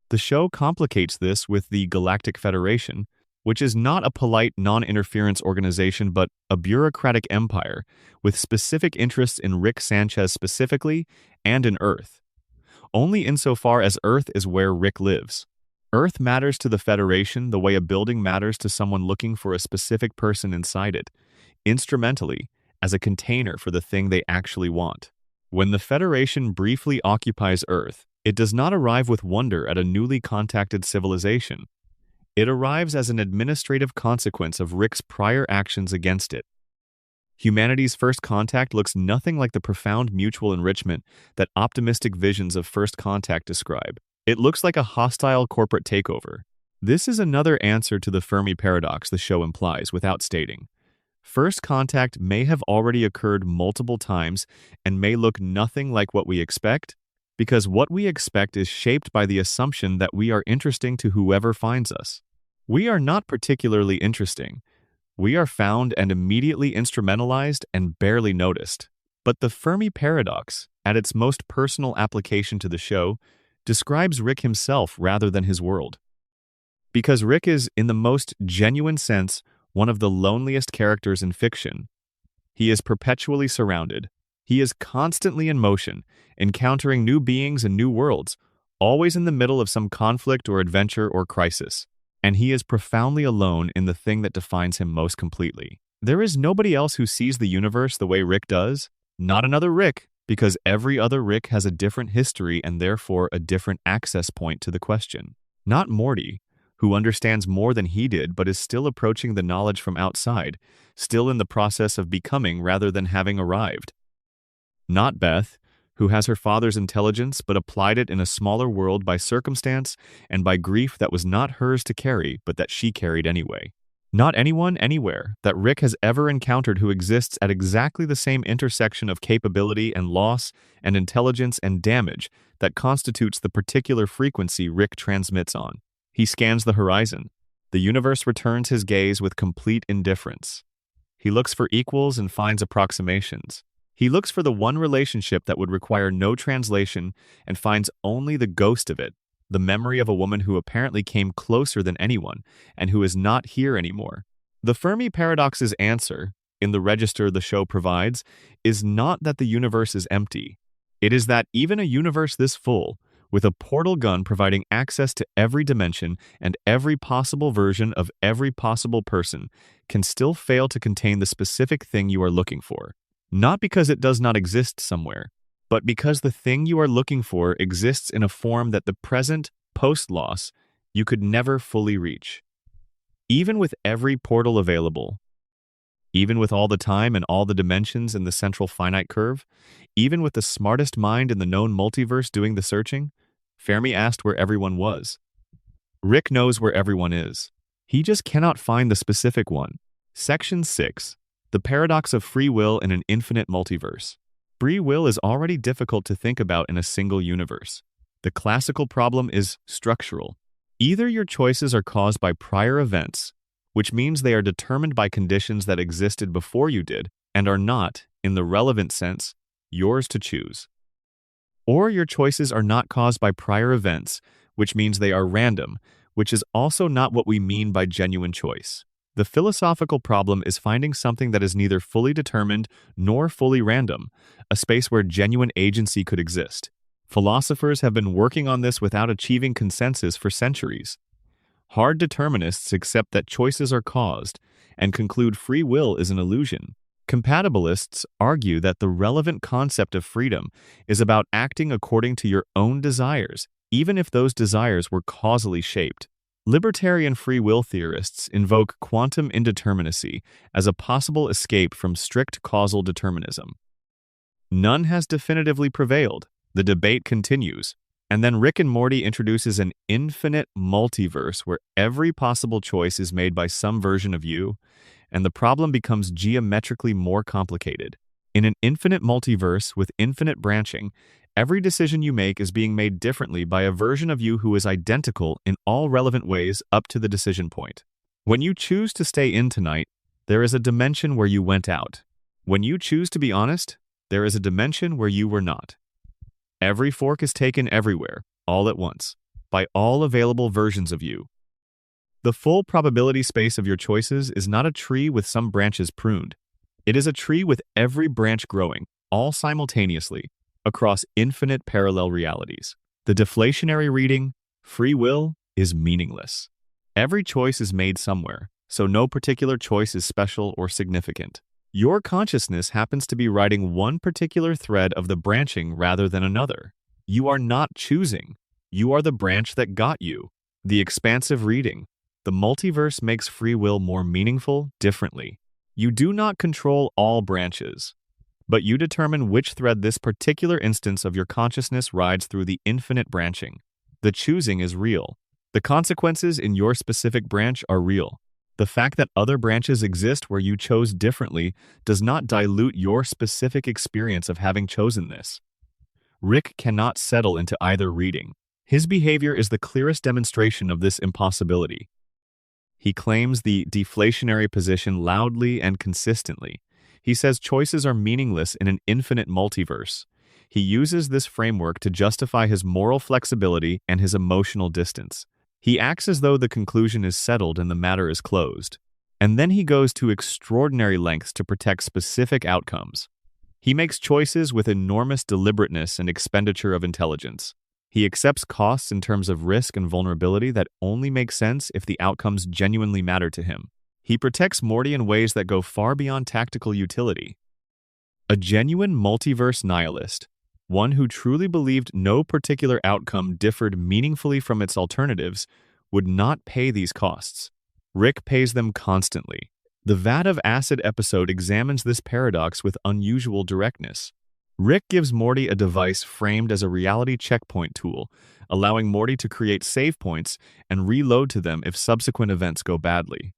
The show complicates this with the Galactic Federation, which is not a polite non-interference organization but a bureaucratic empire with specific interests in Rick Sanchez specifically and in Earth. Only insofar as Earth is where Rick lives. Earth matters to the Federation the way a building matters to someone looking for a specific person inside it, instrumentally, as a container for the thing they actually want. When the Federation briefly occupies Earth, it does not arrive with wonder at a newly contacted civilization. It arrives as an administrative consequence of Rick's prior actions against it. Humanity's first contact looks nothing like the profound mutual enrichment that optimistic visions of first contact describe. It looks like a hostile corporate takeover. This is another answer to the Fermi paradox the show implies without stating. First contact may have already occurred multiple times and may look nothing like what we expect, because what we expect is shaped by the assumption that we are interesting to whoever finds us. We are not particularly interesting. We are found and immediately instrumentalized and barely noticed. But the Fermi paradox, at its most personal application to the show, describes Rick himself rather than his world. Because Rick is, in the most genuine sense, one of the loneliest characters in fiction. He is perpetually surrounded. He is constantly in motion, encountering new beings and new worlds, always in the middle of some conflict or adventure or crisis. And he is profoundly alone in the thing that defines him most completely. There is nobody else who sees the universe the way Rick does. Not another Rick, because every other Rick has a different history and therefore a different access point to the question. Not Morty, who understands more than he did but is still approaching the knowledge from outside, still in the process of becoming rather than having arrived. Not Beth, who has her father's intelligence but applied it in a smaller world by circumstance and by grief that was not hers to carry but that she carried anyway. Not anyone anywhere that Rick has ever encountered who exists at exactly the same intersection of capability and loss and intelligence and damage that constitutes the particular frequency Rick transmits on. He scans the horizon. The universe returns his gaze with complete indifference. He looks for equals and finds approximations. He looks for the one relationship that would require no translation and finds only the ghost of it, the memory of a woman who apparently came closer than anyone and who is not here anymore. The Fermi paradox's answer, in the register the show provides, is not that the universe is empty. It is that even a universe this full, with a portal gun providing access to every dimension and every possible version of every possible person, can still fail to contain the specific thing you are looking for. Not because it does not exist somewhere, but because the thing you are looking for exists in a form that the present, post-loss, you could never fully reach. Even with every portal available, even with all the time and all the dimensions in the central finite curve, even with the smartest mind in the known multiverse doing the searching, Fermi asked where everyone was. Rick knows where everyone is. He just cannot find the specific one. Section 6. The paradox of free will in an infinite multiverse. Free will is already difficult to think about in a single universe. The classical problem is structural. Either your choices are caused by prior events, which means they are determined by conditions that existed before you did and are not, in the relevant sense, yours to choose. Or your choices are not caused by prior events, which means they are random, which is also not what we mean by genuine choice. The philosophical problem is finding something that is neither fully determined nor fully random, a space where genuine agency could exist. Philosophers have been working on this without achieving consensus for centuries. Hard determinists accept that choices are caused and conclude free will is an illusion. Compatibilists argue that the relevant concept of freedom is about acting according to your own desires, even if those desires were causally shaped. Libertarian free will theorists invoke quantum indeterminacy as a possible escape from strict causal determinism. None has definitively prevailed. The debate continues. And then Rick and Morty introduces an infinite multiverse where every possible choice is made by some version of you, and the problem becomes geometrically more complicated. In an infinite multiverse with infinite branching, every decision you make is being made differently by a version of you who is identical in all relevant ways up to the decision point. When you choose to stay in tonight, there is a dimension where you went out. When you choose to be honest, there is a dimension where you were not. Every fork is taken everywhere, all at once, by all available versions of you. The full probability space of your choices is not a tree with some branches pruned. It is a tree with every branch growing, all simultaneously, across infinite parallel realities. The deflationary reading, free will, is meaningless. Every choice is made somewhere, so no particular choice is special or significant. Your consciousness happens to be riding one particular thread of the branching rather than another. You are not choosing. You are the branch that got you. The expansive reading. The multiverse makes free will more meaningful differently. You do not control all branches, but you determine which thread this particular instance of your consciousness rides through the infinite branching. The choosing is real. The consequences in your specific branch are real. The fact that other branches exist where you chose differently does not dilute your specific experience of having chosen this. Rick cannot settle into either reading. His behavior is the clearest demonstration of this impossibility. He claims the deflationary position loudly and consistently. He says choices are meaningless in an infinite multiverse. He uses this framework to justify his moral flexibility and his emotional distance. He acts as though the conclusion is settled and the matter is closed. And then he goes to extraordinary lengths to protect specific outcomes. He makes choices with enormous deliberateness and expenditure of intelligence. He accepts costs in terms of risk and vulnerability that only make sense if the outcomes genuinely matter to him. He protects Morty in ways that go far beyond tactical utility. A genuine multiverse nihilist, one who truly believed no particular outcome differed meaningfully from its alternatives, would not pay these costs. Rick pays them constantly. The Vat of Acid episode examines this paradox with unusual directness. Rick gives Morty a device framed as a reality checkpoint tool, allowing Morty to create save points and reload to them if subsequent events go badly.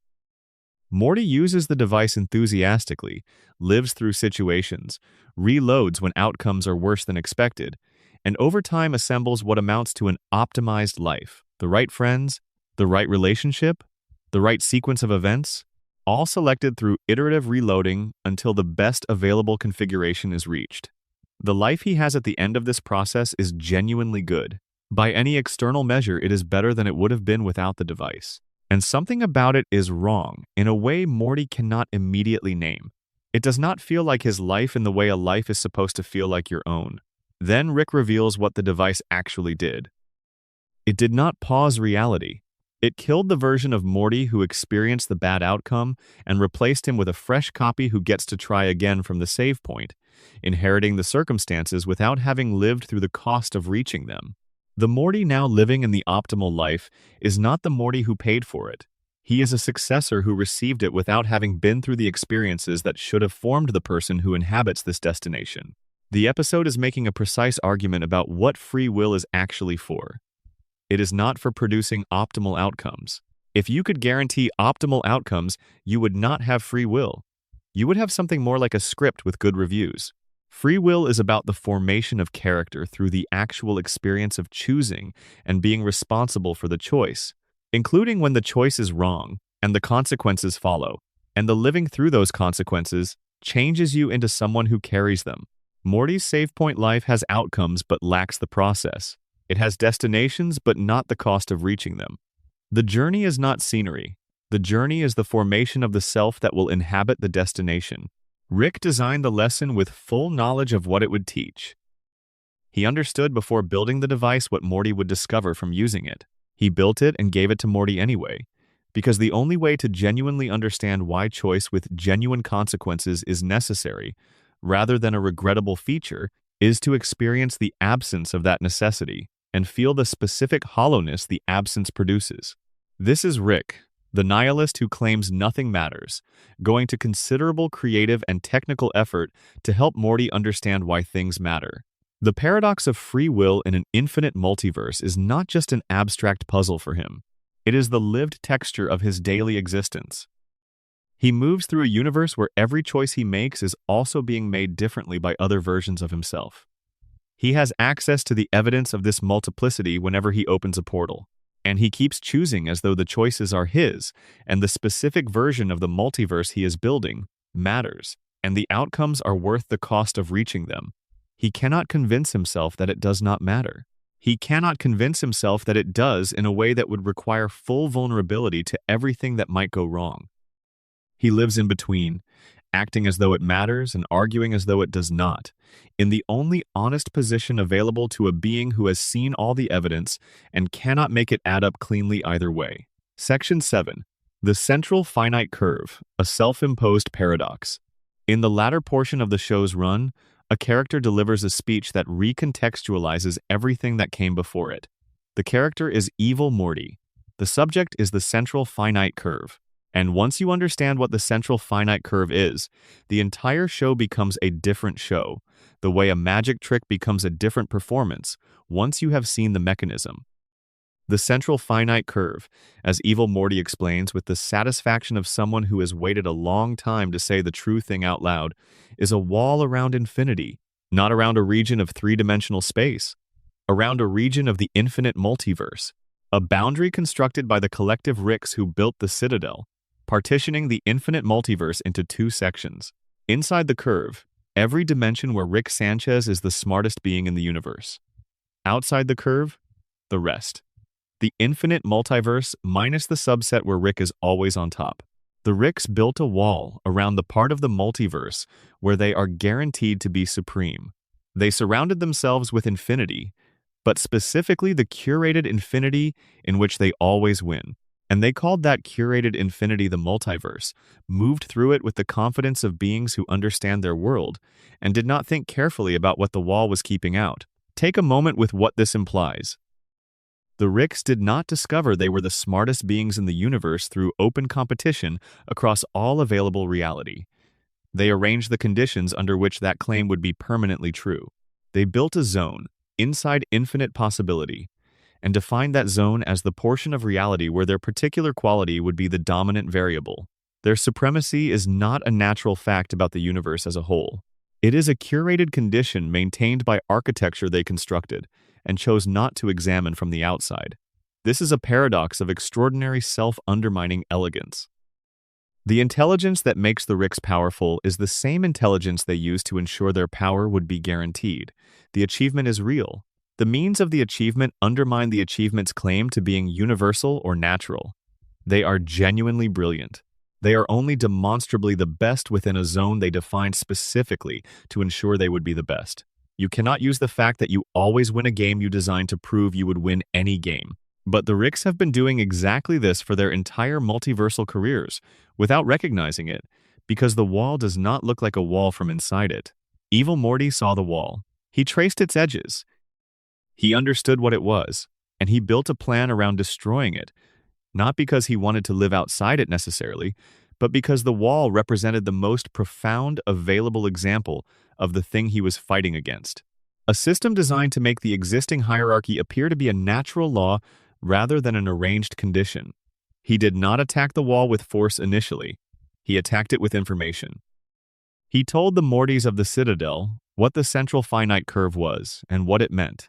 Morty uses the device enthusiastically, lives through situations, reloads when outcomes are worse than expected, and over time assembles what amounts to an optimized life. The right friends, the right relationship, the right sequence of events, all selected through iterative reloading until the best available configuration is reached. The life he has at the end of this process is genuinely good. By any external measure, it is better than it would have been without the device. And something about it is wrong, in a way Morty cannot immediately name. It does not feel like his life in the way a life is supposed to feel like your own. Then Rick reveals what the device actually did. It did not pause reality. It killed the version of Morty who experienced the bad outcome and replaced him with a fresh copy who gets to try again from the save point, inheriting the circumstances without having lived through the cost of reaching them. The Morty now living in the optimal life is not the Morty who paid for it. He is a successor who received it without having been through the experiences that should have formed the person who inhabits this destination. The episode is making a precise argument about what free will is actually for. It is not for producing optimal outcomes. If you could guarantee optimal outcomes, you would not have free will. You would have something more like a script with good reviews. Free will is about the formation of character through the actual experience of choosing and being responsible for the choice, including when the choice is wrong and the consequences follow, and the living through those consequences changes you into someone who carries them. Morty's save point life has outcomes but lacks the process. It has destinations but not the cost of reaching them. The journey is not scenery. The journey is the formation of the self that will inhabit the destination. Rick designed the lesson with full knowledge of what it would teach. He understood before building the device what Morty would discover from using it. He built it and gave it to Morty anyway, because the only way to genuinely understand why choice with genuine consequences is necessary, rather than a regrettable feature, is to experience the absence of that necessity and feel the specific hollowness the absence produces. This is Rick, the nihilist who claims nothing matters, going to considerable creative and technical effort to help Morty understand why things matter. The paradox of free will in an infinite multiverse is not just an abstract puzzle for him. It is the lived texture of his daily existence. He moves through a universe where every choice he makes is also being made differently by other versions of himself. He has access to the evidence of this multiplicity whenever he opens a portal, and he keeps choosing as though the choices are his, and the specific version of the multiverse he is building matters, and the outcomes are worth the cost of reaching them. He cannot convince himself that it does not matter. He cannot convince himself that it does in a way that would require full vulnerability to everything that might go wrong. He lives in between, acting as though it matters and arguing as though it does not, in the only honest position available to a being who has seen all the evidence and cannot make it add up cleanly either way. Section 7. The Central Finite Curve, a Self-Imposed Paradox. In the latter portion of the show's run, a character delivers a speech that recontextualizes everything that came before it. The character is Evil Morty. The subject is the Central Finite Curve. And once you understand what the Central Finite Curve is, the entire show becomes a different show, the way a magic trick becomes a different performance once you have seen the mechanism. The Central Finite Curve, as Evil Morty explains with the satisfaction of someone who has waited a long time to say the true thing out loud, is a wall around infinity, not around a region of three-dimensional space, around a region of the infinite multiverse, a boundary constructed by the collective Ricks who built the Citadel, partitioning the infinite multiverse into two sections. Inside the curve, every dimension where Rick Sanchez is the smartest being in the universe. Outside the curve, the rest. The infinite multiverse minus the subset where Rick is always on top. The Ricks built a wall around the part of the multiverse where they are guaranteed to be supreme. They surrounded themselves with infinity, but specifically the curated infinity in which they always win. And they called that curated infinity the multiverse, moved through it with the confidence of beings who understand their world, and did not think carefully about what the wall was keeping out. Take a moment with what this implies. The Ricks did not discover they were the smartest beings in the universe through open competition across all available reality. They arranged the conditions under which that claim would be permanently true. They built a zone, inside infinite possibility, and defined that zone as the portion of reality where their particular quality would be the dominant variable. Their supremacy is not a natural fact about the universe as a whole. It is a curated condition maintained by architecture they constructed and chose not to examine from the outside. This is a paradox of extraordinary self-undermining elegance. The intelligence that makes the Ricks powerful is the same intelligence they use to ensure their power would be guaranteed. The achievement is real. The means of the achievement undermine the achievement's claim to being universal or natural. They are genuinely brilliant. They are only demonstrably the best within a zone they defined specifically to ensure they would be the best. You cannot use the fact that you always win a game you designed to prove you would win any game. But the Ricks have been doing exactly this for their entire multiversal careers, without recognizing it, because the wall does not look like a wall from inside it. Evil Morty saw the wall. He traced its edges. He understood what it was, and he built a plan around destroying it, not because he wanted to live outside it necessarily, but because the wall represented the most profound available example of the thing he was fighting against. A system designed to make the existing hierarchy appear to be a natural law rather than an arranged condition. He did not attack the wall with force initially. He attacked it with information. He told the Mortys of the Citadel what the central finite curve was and what it meant.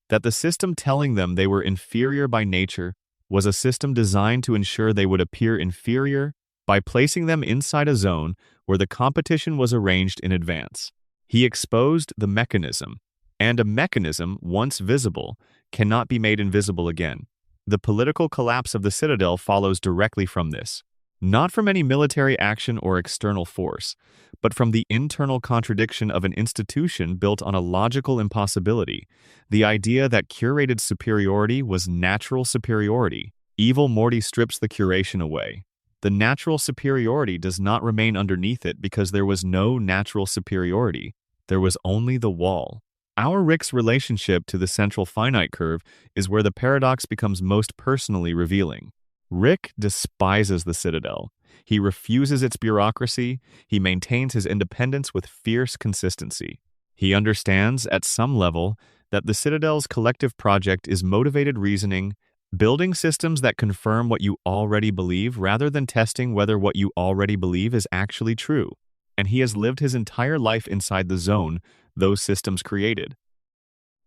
That the system telling them they were inferior by nature was a system designed to ensure they would appear inferior by placing them inside a zone where the competition was arranged in advance. He exposed the mechanism, and a mechanism, once visible, cannot be made invisible again. The political collapse of the Citadel follows directly from this, not from any military action or external force, but from the internal contradiction of an institution built on a logical impossibility, the idea that curated superiority was natural superiority. Evil Morty strips the curation away. The natural superiority does not remain underneath it because there was no natural superiority. There was only the wall. Our Rick's relationship to the central finite curve is where the paradox becomes most personally revealing. Rick despises the Citadel. He refuses its bureaucracy. He maintains his independence with fierce consistency. He understands, at some level, that the Citadel's collective project is motivated reasoning, building systems that confirm what you already believe rather than testing whether what you already believe is actually true. And he has lived his entire life inside the zone those systems created.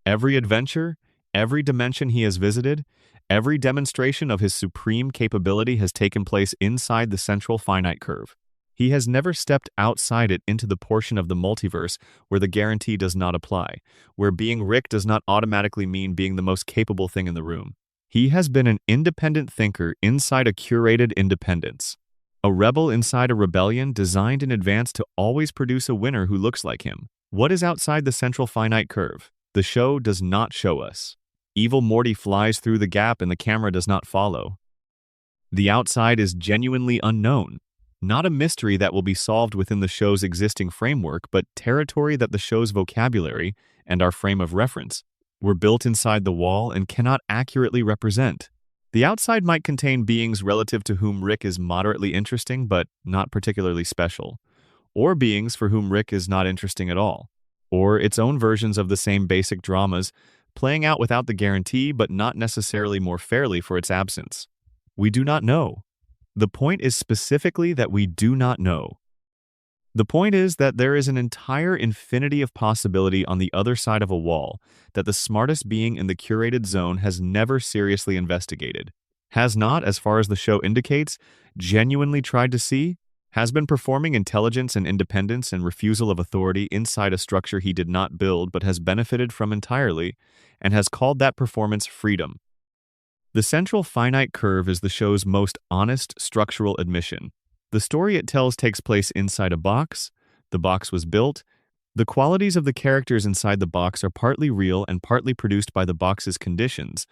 Every adventure, every dimension he has visited, every demonstration of his supreme capability has taken place inside the central finite curve. He has never stepped outside it into the portion of the multiverse where the guarantee does not apply, where being Rick does not automatically mean being the most capable thing in the room. He has been an independent thinker inside a curated independence, a rebel inside a rebellion designed in advance to always produce a winner who looks like him. What is outside the central finite curve? The show does not show us. Evil Morty flies through the gap and the camera does not follow. The outside is genuinely unknown, not a mystery that will be solved within the show's existing framework, but territory that the show's vocabulary and our frame of reference were built inside the wall and cannot accurately represent. The outside might contain beings relative to whom Rick is moderately interesting but not particularly special, or beings for whom Rick is not interesting at all, or its own versions of the same basic dramas playing out without the guarantee but not necessarily more fairly for its absence. We do not know. The point is specifically that we do not know. The point is that there is an entire infinity of possibility on the other side of a wall that the smartest being in the curated zone has never seriously investigated, has not, as far as the show indicates, genuinely tried to see, has been performing intelligence and independence and refusal of authority inside a structure he did not build but has benefited from entirely, and has called that performance freedom. The central finite curve is the show's most honest structural admission. The story it tells takes place inside a box. The box was built. The qualities of the characters inside the box are partly real and partly produced by the box's conditions.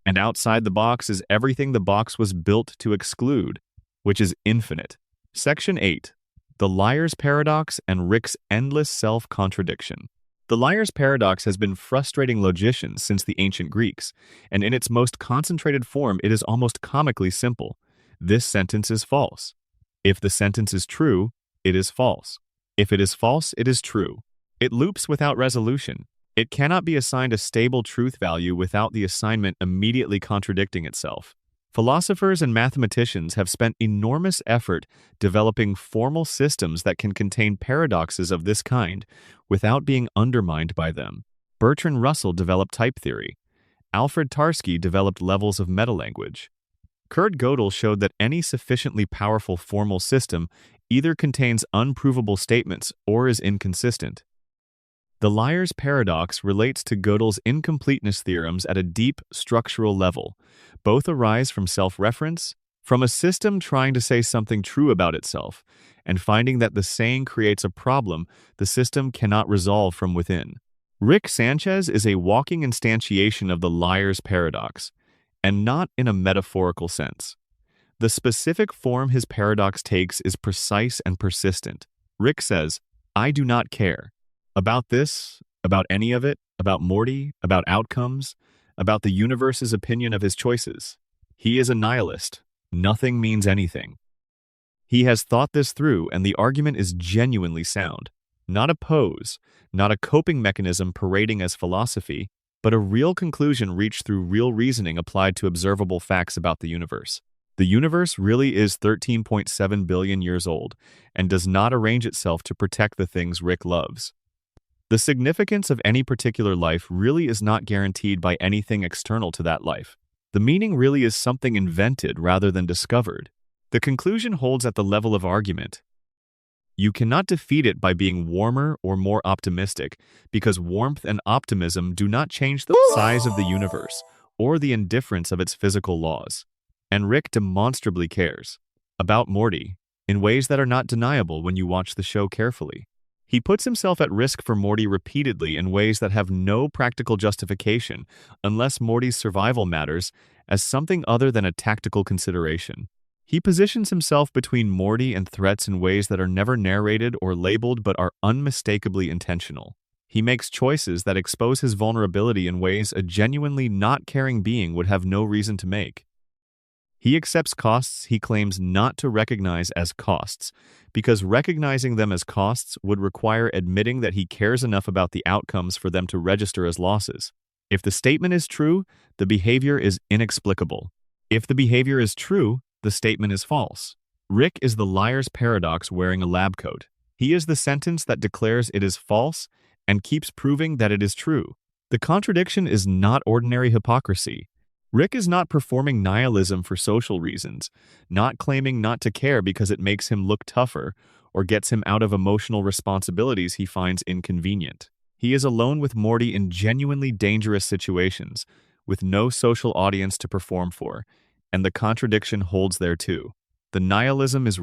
And outside the box is everything the box was built to exclude, which is infinite. Section 8. The Liar's Paradox and Rick's Endless Self-Contradiction. The liar's paradox has been frustrating logicians since the ancient Greeks, and in its most concentrated form it is almost comically simple. This sentence is false. If the sentence is true, it is false. If it is false, it is true. It loops without resolution. It cannot be assigned a stable truth value without the assignment immediately contradicting itself. Philosophers and mathematicians have spent enormous effort developing formal systems that can contain paradoxes of this kind without being undermined by them. Bertrand Russell developed type theory. Alfred Tarski developed levels of metalanguage. Kurt Gödel showed that any sufficiently powerful formal system either contains unprovable statements or is inconsistent. The liar's paradox relates to Gödel's incompleteness theorems at a deep structural level. Both arise from self-reference, from a system trying to say something true about itself, and finding that the saying creates a problem the system cannot resolve from within. Rick Sanchez is a walking instantiation of the liar's paradox, and not in a metaphorical sense. The specific form his paradox takes is precise and persistent. Rick says, "I do not care. About this, about any of it, about Morty, about outcomes, about the universe's opinion of his choices. He is a nihilist. Nothing means anything." He has thought this through, and the argument is genuinely sound. Not a pose, not a coping mechanism parading as philosophy, but a real conclusion reached through real reasoning applied to observable facts about the universe. The universe really is 13.7 billion years old, and does not arrange itself to protect the things Rick loves. The significance of any particular life really is not guaranteed by anything external to that life. The meaning really is something invented rather than discovered. The conclusion holds at the level of argument. You cannot defeat it by being warmer or more optimistic, because warmth and optimism do not change the size of the universe or the indifference of its physical laws. And Rick demonstrably cares about Morty in ways that are not deniable when you watch the show carefully. He puts himself at risk for Morty repeatedly in ways that have no practical justification unless Morty's survival matters as something other than a tactical consideration. He positions himself between Morty and threats in ways that are never narrated or labeled but are unmistakably intentional. He makes choices that expose his vulnerability in ways a genuinely not caring being would have no reason to make. He accepts costs he claims not to recognize as costs, because recognizing them as costs would require admitting that he cares enough about the outcomes for them to register as losses. If the statement is true, the behavior is inexplicable. If the behavior is true, the statement is false. Rick is the liar's paradox wearing a lab coat. He is the sentence that declares it is false and keeps proving that it is true. The contradiction is not ordinary hypocrisy. Rick is not performing nihilism for social reasons, not claiming not to care because it makes him look tougher or gets him out of emotional responsibilities he finds inconvenient. He is alone with Morty in genuinely dangerous situations, with no social audience to perform for, and the contradiction holds there too. The nihilism is